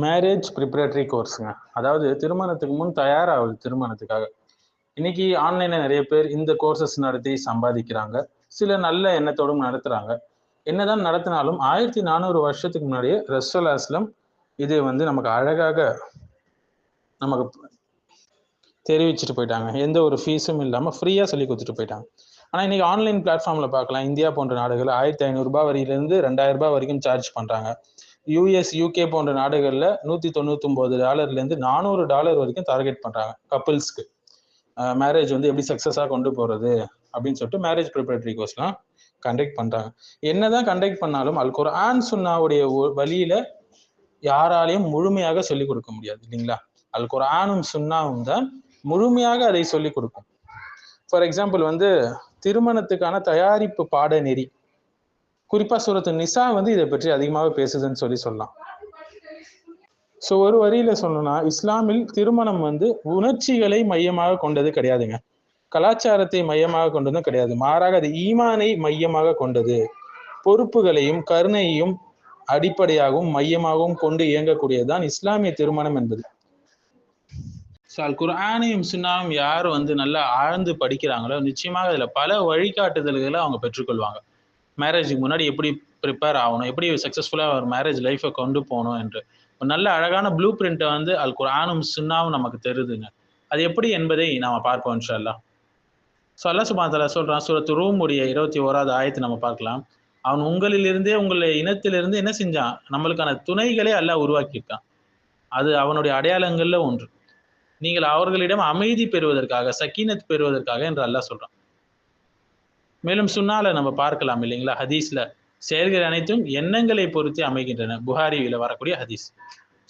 Marriage preparatory கோர்ஸுங்க. அதாவது திருமணத்துக்கு முன் தயாராகுது திருமணத்துக்காக. இன்னைக்கு ஆன்லைன்ல நிறைய பேர் இந்த கோர்சஸ் நடத்தி சம்பாதிக்கிறாங்க. சில நல்ல எண்ணத்தோடும் நடத்துறாங்க. என்னதான் நடத்தினாலும் 1400 வருஷத்துக்கு முன்னாடியே ரசூல் அஸ்லம் இது நமக்கு அழகாக நமக்கு தெரிவிச்சுட்டு போயிட்டாங்க. எந்த ஒரு ஃபீஸும் இல்லாம ஃப்ரீயா சொல்லி கொடுத்துட்டு போயிட்டாங்க. ஆனா இன்னைக்கு ஆன்லைன் பிளாட்ஃபார்ம்ல பார்க்கலாம். இந்தியா போன்ற நாடுகள் 1500 வரியிலிருந்து 2000 வரைக்கும் சார்ஜ் பண்றாங்க. யூஎஸ், யூகே போன்ற நாடுகள்ல $199 $400 வரைக்கும் டார்கெட் பண்றாங்க கப்பிள்ஸ்க்கு. மேரேஜ் எப்படி சக்சஸா கொண்டு போறது அப்படின்னு சொல்லிட்டு மேரேஜ் ப்ரிப்பரேட்டரி கோர்ஸ்லாம் கண்டக்ட் பண்றாங்க. என்னதான் கண்டக்ட் பண்ணாலும் அல் குர்ஆன் சுன்னாவுடைய வழியில யாராலையும் முழுமையாக சொல்லிக் கொடுக்க முடியாது இல்லைங்களா? அல் குர்ஆனும் சுன்னாவும் தான் முழுமையாக அதை சொல்லிக் கொடுக்கும். ஃபார் எக்ஸாம்பிள் திருமணத்துக்கான தயாரிப்பு பாடநெறி, குறிப்பா சூரத்து நிசா இதை பற்றி அதிகமாக பேசுதுன்னு சொல்லலாம். ஸோ ஒரு வரியில சொல்லணும்னா, இஸ்லாமில் திருமணம் உணர்ச்சிகளை மையமாக கொண்டது கிடையாதுங்க, கலாச்சாரத்தை மையமாக கொண்டதும் கிடையாது. மாறாக அது ஈமானை மையமாக கொண்டது, பொறுப்புகளையும் கருணையையும் அடிப்படையாகவும் மையமாகவும் கொண்டு இயங்கக்கூடியதுதான் இஸ்லாமிய திருமணம் என்பது. அல் குர்ஆனையும் சுன்னாவும் யார் நல்லா ஆழ்ந்து படிக்கிறாங்களோ நிச்சயமாக அதுல பல வழிகாட்டுதல்களை அவங்க பெற்றுக்கொள்வாங்க. மேரேஜுக்கு முன்னாடி எப்படி ப்ரிப்பேர் ஆகணும், எப்படி சக்சஸ்ஃபுல்லா ஒரு மேரேஜ் லைஃபை கொண்டு போகணும் என்று ஒரு நல்ல அழகான ப்ளூ பிரிண்ட்டை அல் குர்ஆனும் சுன்னாவும் நமக்கு தருதுங்க. அது எப்படி என்பதை நாம பார்ப்போம் இன்ஷா அல்லாஹ். ஸோ அல்லாஹ் சுப்ஹானஹு வ தஆலா சொல்றான், சூரத்து ரூம் 21வது ஆயத்தை நம்ம பார்க்கலாம். அவன் உங்களிலிருந்தே உங்களை இனத்திலிருந்து என்ன செஞ்சான், நம்மளுக்கான துணைகளை அல்லாஹ் உருவாக்கியிருக்கான். அது அவனுடைய அடையாளங்கள்ல ஒன்று. நீங்கள் அவர்களிடம் அமைதி பெறுவதற்காக, சக்கீனத் பெறுவதற்காக என்று அல்லாஹ் சொல்றான். மேலும் சுன்னால நம்ம பார்க்கலாம் இல்லைங்களா, ஹதீஸ்ல செயல்கள் அனைத்தும் எண்ணங்களை பொறுத்து அமைகின்றன, புகாரியில வரக்கூடிய ஹதீஸ்.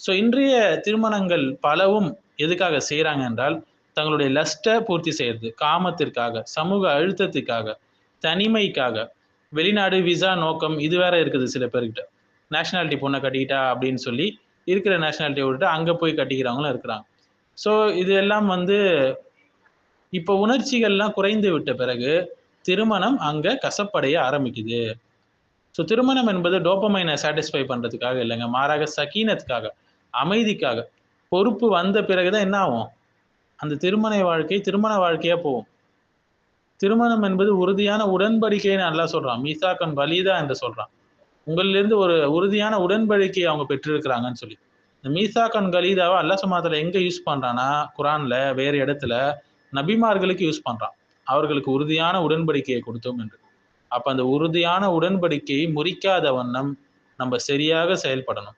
ஸோ இன்றைய திருமணங்கள் பலவும் எதுக்காக செய்யறாங்க என்றால், தங்களுடைய லஸ்ட்டை பூர்த்தி செய்யறது, காமத்திற்காக, சமூக அழுத்தத்துக்காக, தனிமைக்காக, வெளிநாடு விசா நோக்கம் இது வேற இருக்குது சில பேர்கிட்ட. நேஷனாலிட்டி பொண்ணை கட்டிக்கிட்டா அப்படின்னு சொல்லி இருக்கிற நேஷனாலிட்டியை விட்டுட்டு அங்க போய் கட்டிக்கிறவங்களும் இருக்கிறாங்க. ஸோ இது எல்லாம் இப்போ உணர்ச்சிகள்லாம் குறைந்து விட்ட பிறகு திருமணம் அங்க கசப்படைய ஆரம்பிக்குது. ஸோ திருமணம் என்பது டோபமைனை சாட்டிஸ்ஃபை பண்றதுக்காக இல்லைங்க, மாறாக சக்கீனத்துக்காக, அமைதிக்காக. பொறுப்பு வந்த பிறகுதான் என்ன ஆகும், அந்த திருமண வாழ்க்கையா போகும். திருமணம் என்பது உறுதியான உடன்படிக்கைன்னு அல்லாஹ் சொல்றான், மீசாக்கன் வலிதா என்று சொல்றான். உங்களிலிருந்து ஒரு உறுதியான உடன்படிக்கையை அவங்க பெற்றிருக்கிறாங்கன்னு சொல்லி. இந்த மீசாக்கன் கலீதாவை அல்லாஹ் சுப்ஹானஹு வ தஆலா எங்க யூஸ் பண்றான்னா, குர்ஆன்ல வேறு இடத்துல நபிமார்களுக்கு யூஸ் பண்றான், அவர்களுக்கு உறுதியான உடன்படிக்கையை கொடுத்தோம் என்று. அப்ப அந்த உறுதியான உடன்படிக்கையை முறிக்காத வண்ணம் நம்ம சரியாக செயல்படணும்.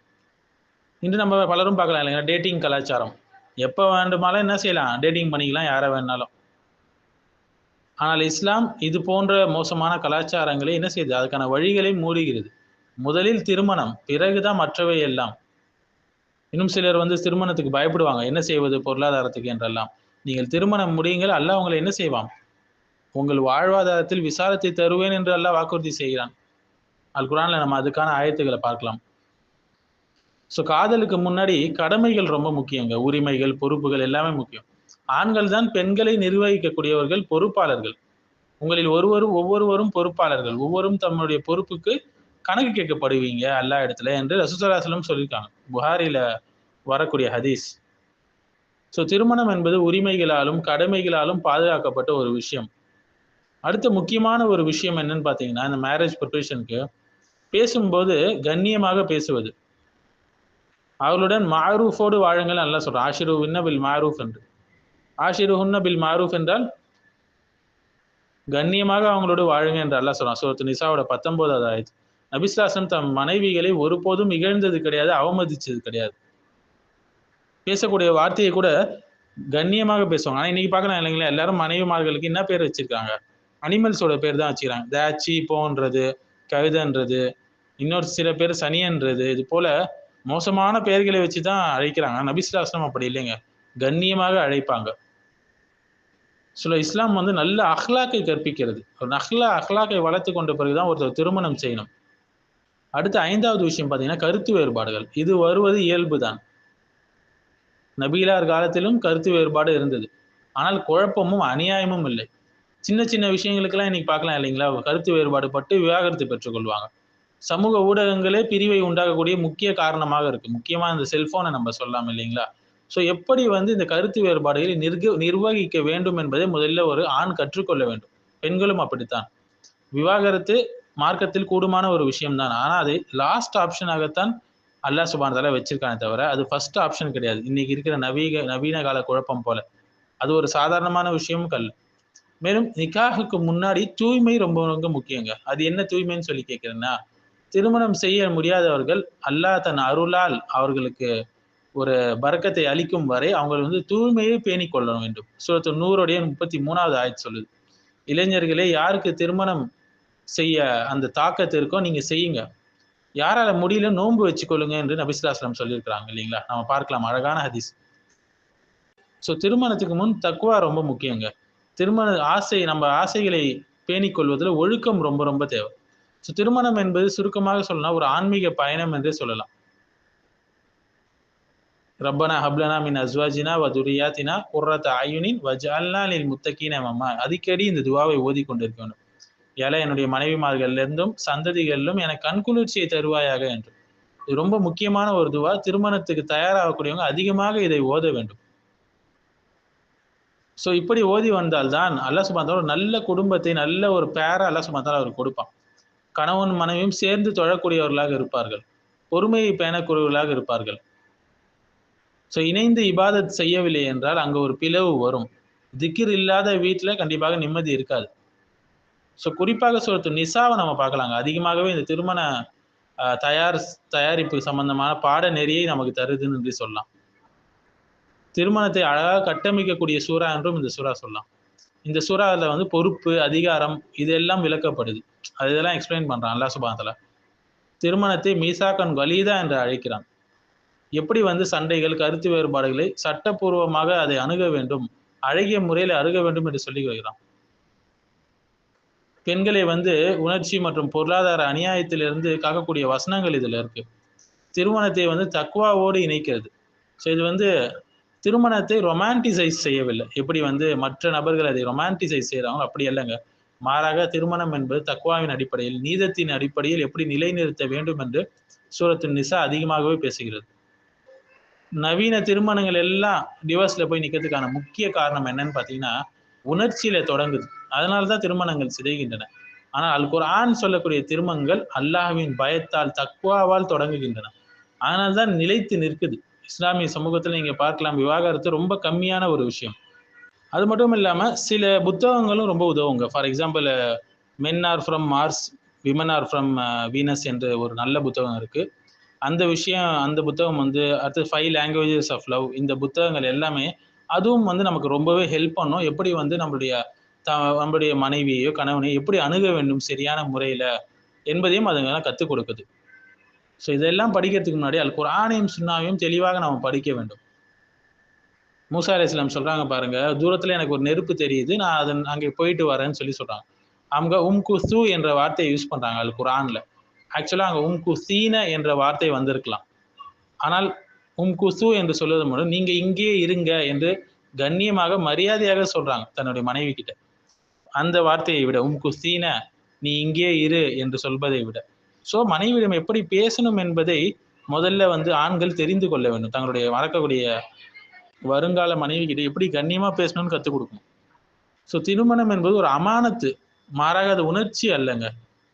இன்று நம்ம பலரும் பார்க்கலாம் இல்லைங்க, டேட்டிங் கலாச்சாரம். எப்ப வேண்டுமானாலும் என்ன செய்யலாம், டேட்டிங் பண்ணிக்கலாம் யாரை வேணாலும். ஆனால் இஸ்லாம் இது போன்ற மோசமான கலாச்சாரங்களை என்ன செய்யுது, அதுக்கான வழிகளை மூடுகிறது. முதலில் திருமணம், பிறகுதான் மற்றவை எல்லாம். இன்னும் சிலர் திருமணத்துக்கு பயப்படுவாங்க, என்ன செய்வது பொருளாதாரத்துக்கு என்றெல்லாம். நீங்கள் திருமணம் முடியுங்கள், அல்லாஹ் உங்களை என்ன செய்வான், உங்கள் வாழ்வாதாரத்தில் விசாலத்தை தருவேன் என்று அல்லாஹ் வாக்குறுதி செய்கிறான். அல் குர்ஆன்ல நம்ம அதுக்கான ஆயத்துக்களை பார்க்கலாம். ஸோ காதலுக்கு முன்னாடி கடமைகள் ரொம்ப முக்கியங்க, உரிமைகள், பொறுப்புகள் எல்லாமே முக்கியம். ஆண்கள் தான் பெண்களை நிர்வகிக்கக்கூடியவர்கள், பொறுப்பாளர்கள். உங்களில் ஒவ்வொருவரும் பொறுப்பாளர்கள், ஒவ்வொருவரும் தம்முடைய பொறுப்புக்கு கணக்கு கேட்கப்படுவீங்க அல்லாஹ் இடத்துல என்று ரசூலுல்லாஹி ஸல்லல்லாஹு அலைஹி வஸல்லம் சொல்லியிருக்காங்க, புகாரில வரக்கூடிய ஹதீஸ். ஸோ திருமணம் என்பது உரிமைகளாலும் கடமைகளாலும் பாதுகாக்கப்பட்ட ஒரு விஷயம். அடுத்த முக்கியமான ஒரு விஷயம் என்னன்னு பார்த்தீங்கன்னா, இந்த மேரேஜ் ப்ரிப்பரேஷனுக்கு பேசும்போது கண்ணியமாக பேசுவது, அவர்களுடன் மாரூஃபோடு வாழுங்கள் நல்லா சொல்றேன். ஆஷிருஹுன்ன பில் மாரூஃப் என்று. ஆஷிருஹுன்ன பில் மாரூஃப் என்றால் கண்ணியமாக அவங்களோடு வாழுங்க என்று அல்லாஹ் சொல்றான். சூரத்து நிசாவோட 19வது ஆயத்து. நபி ஸல்லல்லாஹு அலைஹி வஸல்லம் தம் மனைவிகளை ஒருபோதும் இகழ்ந்தது கிடையாது, அவமதிச்சது கிடையாது. பேசக்கூடிய வார்த்தையை கூட கண்ணியமாக பேசுவாங்க. ஆனா இன்னைக்கு பார்க்கலாம் இல்லைங்களா, எல்லாரும் மனைவிமார்களுக்கு என்ன பேர் வச்சிருக்காங்க, அனிமல்ஸோட பேர் தான் வச்சுக்கிறாங்க. தேச்சி, போன்றது, கவிதன்றது, இன்னொரு சில பேர் சனியன்றது, இது போல மோசமான பெயர்களை வச்சுதான் அழைக்கிறாங்க. நபி ஸல்லல்லாஹு அலைஹி வஸல்லம் அப்படி இல்லைங்க, கண்ணியமாக அழைப்பாங்க. சில இஸ்லாம் நல்ல அஹ்லாக்கை கற்பிக்கிறது. ஒரு அஹ்லாக்கை வளர்த்து கொண்ட பிறகுதான் ஒருத்தர் திருமணம் செய்யணும். அடுத்த 5வது விஷயம் பார்த்தீங்கன்னா, கருத்து வேறுபாடுகள். இது வருவது இயல்புதான். நபிகளார் காலத்திலும் கருத்து வேறுபாடு இருந்தது. ஆனால் குழப்பமும் அநியாயமும் இல்லை. சின்ன சின்ன விஷயங்களுக்கெல்லாம் இன்னைக்கு பார்க்கலாம் இல்லைங்களா, கருத்து வேறுபாடு பட்டு விவாகரத்து பெற்றுக்கொள்வாங்க. சமூக ஊடகங்களே பிரிவை உண்டாகக்கூடிய முக்கிய காரணமாக இருக்கு. முக்கியமா இந்த செல்போனை நம்ம சொல்லலாம் இல்லைங்களா? ஸோ எப்படி வந்து இந்த கருத்து வேறுபாடுகளை நிர்வகிக்க வேண்டும் என்பதை முதல்ல ஒரு ஆண் கற்றுக்கொள்ள வேண்டும். பெண்களும் அப்படித்தான். விவாகரத்து மார்க்கத்தில் கூடுமான ஒரு விஷயம் தான். ஆனா அது லாஸ்ட் ஆப்ஷனாகத்தான் அல்லாஹ் சுப்ஹானஹு வ தஆலா வச்சிருக்கானே தவிர, அது ஃபர்ஸ்ட் ஆப்ஷன் கிடையாது. இன்னைக்கு இருக்கிற நவீன கால குழப்பம் போல. அது ஒரு சாதாரணமான விஷயமும் அல்ல. மேலும் நிக்காஹுக்கு முன்னாடி தூய்மை ரொம்ப ரொம்ப முக்கியங்க. அது என்ன தூய்மைன்னு சொல்லி கேட்கிறேன்னா, திருமணம் செய்ய முடியாதவர்கள் அல்லாஹ் தன் அருளால் அவர்களுக்கு ஒரு பரக்கத்தை அளிக்கும் வரை அவங்க வந்து தூய்மையை பேணிக் கொள்ள வேண்டும். சூரத்து நூருடைய 33வது ஆயத் சொல்லுது. இளைஞர்களே, யாருக்கு திருமணம் செய்ய அந்த தாக்கத்து இருக்கோ நீங்க செய்யுங்க. யாரால முடியல நோன்பு வச்சுக்கொள்ளுங்க என்று நபி ஸல்லல்லாஹு அலைஹி வஸல்லம் சொல்லியிருக்கிறாங்க இல்லைங்களா? நம்ம பார்க்கலாம், அழகான ஹதீஸ். ஸோ திருமணத்துக்கு முன் தக்வா ரொம்ப முக்கியங்க. நம்ம ஆசைகளை பேணிக் கொள்வதில் ஒழுக்கம் ரொம்ப ரொம்ப தேவை. ஸோ திருமணம் என்பது சுருக்கமாக சொல்லணும்னா ஒரு ஆன்மீக பயணம் என்றே சொல்லலாம். ரப்பனா ஹப்லனா மின் அஸ்வாஜினா வ துர்ரியாத்தினா குர்ரத அயுனின் வஜ்அல்னா லில் முத்தகீன இமாமா. அடிக்கடி இந்த துஆவை ஓதிக் கொண்டிருக்க வேண்டும். என்னுடைய மனைவிமார்களிலிருந்தும் சந்ததிகளிலும் எனக்கு கண்குளிர்ச்சியை தருவாயாக என்று. இது ரொம்ப முக்கியமான ஒரு துஆ. திருமணத்துக்கு தயாராகக்கூடியவங்க அதிகமாக இதை ஓத வேண்டும். ஸோ இப்படி ஓதி வந்தால்தான் அல்லாஹ் சுப்ஹானஹு வ தஆலா ஒரு நல்ல குடும்பத்தை, நல்ல ஒரு பேர அல்லாஹ் சுப்ஹானஹு வ தஆலா அவருக்கு கொடுப்பான். கணவன் மனைவியும் சேர்ந்து தொழக்கூடியவர்களாக இருப்பார்கள். பொறுமையை பேணக்கூடியவர்களாக இருப்பார்கள். ஸோ இணைந்து இபாதத் செய்யவில்லை என்றால் அங்க ஒரு பிளவு வரும். திக்ர் இல்லாத வீட்ல கண்டிப்பாக நிம்மதி இருக்காது. ஸோ குறிப்பாக சூரத்து நிசாவை நம்ம பார்க்கலாங்க. அதிகமாகவே இந்த திருமண தயாரிப்பு சம்பந்தமான பாடநெறியை நமக்கு தருதுன்னு என்று சொல்லலாம். திருமணத்தை அழகாக கட்டமைக்கக்கூடிய சூரா என்றும் இந்த சூரா சொல்லலாம். இந்த சூறால வந்து பொறுப்பு, அதிகாரம் இதெல்லாம் விளக்கப்படுது. அதெல்லாம் எக்ஸ்பிளைன் பண்றான் அல்லாஹ் சுப்ஹானஹு வ தஆலா. திருமணத்தை மீசாக்கன் கலீதா என்று அழைக்கிறான். எப்படி வந்து சண்டைகள், கருத்து வேறுபாடுகளை சட்டப்பூர்வமாக அதை அணுக வேண்டும், அழகிய முறையில் அணுக வேண்டும் என்று சொல்லி வருகிறான். பெண்களை வந்து உணர்ச்சி மற்றும் பொருளாதார அநியாயத்திலிருந்து காக்கக்கூடிய வசனங்கள் இதுல இருக்கு. திருமணத்தை வந்து தக்வாவோடு இணைக்கிறது. ஸோ இது வந்து திருமணத்தை ரொமான்டிசைஸ் செய்யவில்லை. எப்படி வந்து மற்ற நபர்கள் அதை ரொமான்டிசைஸ் செய்யறாங்களோ அப்படி அல்லங்க. மாறாக திருமணம் என்பது தக்வாவின் அடிப்படையில், நீதத்தின் அடிப்படையில் எப்படி நிலைநிறுத்த வேண்டும் என்று சூரத்து நிசா அதிகமாகவே பேசுகிறது. நவீன திருமணங்கள் எல்லாம் டிவோர்ஸ்ல போய் நிக்கிறதுக்கான முக்கிய காரணம் என்னன்னு பாத்தீங்கன்னா, உணர்ச்சியில தொடங்குது. அதனாலதான் திருமணங்கள் சிதைகின்றன. ஆனால் அல் குர்ஆன் சொல்லக்கூடிய திருமணங்கள் அல்லாஹ்வின் பயத்தால், தக்வாவால் தொடங்குகின்றன. அதனால்தான் நிலைத்து நிற்குது. இஸ்லாமிய சமூகத்துல நீங்க பார்க்கலாம், விவாகரத்து ரொம்ப கம்மியான ஒரு விஷயம். அது மட்டும் இல்லாம சில புத்தகங்களும் ரொம்ப உதவுங்க. For example, men are from Mars, women are from Venus என்ற ஒரு நல்ல புத்தகம் இருக்கு. அந்த புத்தகம் வந்து அடுத்து 5 லாங்குவேஜஸ் ஆஃப் லவ், இந்த புத்தகங்கள் எல்லாமே அதுவும் வந்து நமக்கு ரொம்பவே ஹெல்ப் பண்ணும். எப்படி வந்து நம்மளுடைய மனைவியையோ கணவனையோ எப்படி அணுக வேண்டும் சரியான முறையில என்பதையும் அதுங்கெல்லாம் கற்றுக் கொடுக்குது. ஸோ இதெல்லாம் படிக்கிறதுக்கு முன்னாடி அல் குர்ஆனையும் சுன்னாவையும் தெளிவாக நம்ம படிக்க வேண்டும். மூசா அலைஹிஸ்ஸலாம் சொல்றாங்க பாருங்க, தூரத்துல எனக்கு ஒரு நெருப்பு தெரியுது, நான் அங்கே போயிட்டு வரேன்னு சொல்லி சொல்றாங்க. அவங்க குசு என்ற வார்த்தையை யூஸ் பண்றாங்க அல் குர்ஆன்ல. ஆக்சுவலா அங்க குசீன என்ற வார்த்தை வந்திருக்கலாம். ஆனால் குசு என்று சொல்வது மூலம் நீங்க இங்கேயே இருங்க என்று கண்ணியமாக மரியாதையாக சொல்றாங்க தன்னுடைய மனைவி கிட்ட. அந்த வார்த்தையை விட குசீன, நீ இங்கே இரு என்று சொல்வதை விட. ஸோ மனைவியிடம் எப்படி பேசணும் என்பதை முதல்ல வந்து ஆண்கள் தெரிந்து கொள்ள வேண்டும். தங்களுடைய வளர்க்கக்கூடிய வருங்கால மனைவி கிட்ட எப்படி கண்ணியமா பேசணும்னு கற்றுக் கொடுக்கணும். ஸோ திருமணம் என்பது ஒரு அமானத்து, மாறாக அது உணர்ச்சி அல்லங்க.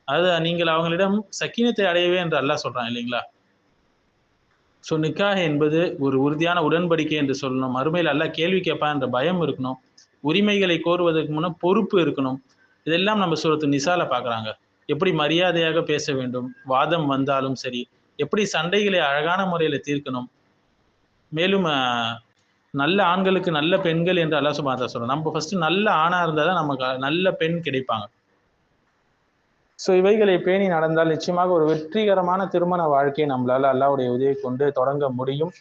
அது நீங்கள் அவங்களிடம் சக்கீனத்தை அடையவே என்று அல்லாஹ் சொல்றான் இல்லைங்களா? ஸோ நிக்காஹ் என்பது ஒரு உறுதியான உடன்படிக்கை என்று சொல்லணும். மறுமையில் அல்லாஹ் கேள்வி கேட்பான் என்ற பயம் இருக்கணும். உரிமைகளை கோருவதற்கு முன்ன பொறுப்பு இருக்கணும். இதெல்லாம் நம்ம சூரத்து நிசால பார்க்குறாங்க. எப்படி மரியாதையாக பேச வேண்டும், வாதம் வந்தாலும் சரி, எப்படி சண்டைகளை அழகான முறையில் தீர்க்கணும். மேலும் நல்ல ஆண்களுக்கு நல்ல பெண்கள் என்று அல்லாஹ் சுப்ஹானஹு வ தஆலா சொல்றோம். நம்ம ஃபர்ஸ்ட் நல்ல ஆணா இருந்தால் தான் நமக்கு நல்ல பெண் கிடைப்பாங்க. ஸோ இவைகளை பேணி நடந்தால் நிச்சயமாக ஒரு வெற்றிகரமான திருமண வாழ்க்கையை நம்மளால அல்லாஹ்வுடைய உதவியை கொண்டு தொடங்க முடியும்.